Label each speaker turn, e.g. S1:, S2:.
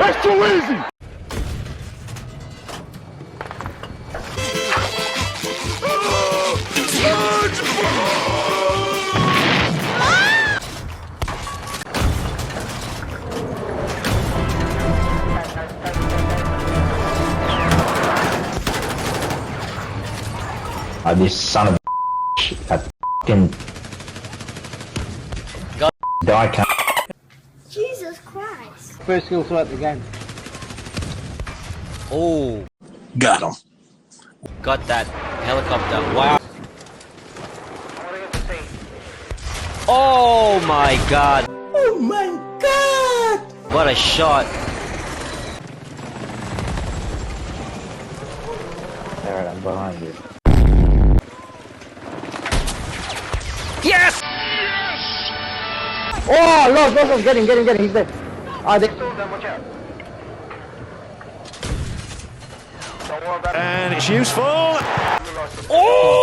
S1: That's too easy!
S2: This son of a that fucking
S3: God.
S2: die cunt.
S4: Jesus Christ.
S5: First kill throughout the game.
S3: Oh,
S1: Got him.
S3: got that helicopter. Wow. Oh my god.
S5: Oh my god!
S3: What a shot.
S2: Alright, I'm behind you.
S3: Yes!
S5: Oh, lost, get him, he's dead. They...
S1: And it's useful.
S3: Oh!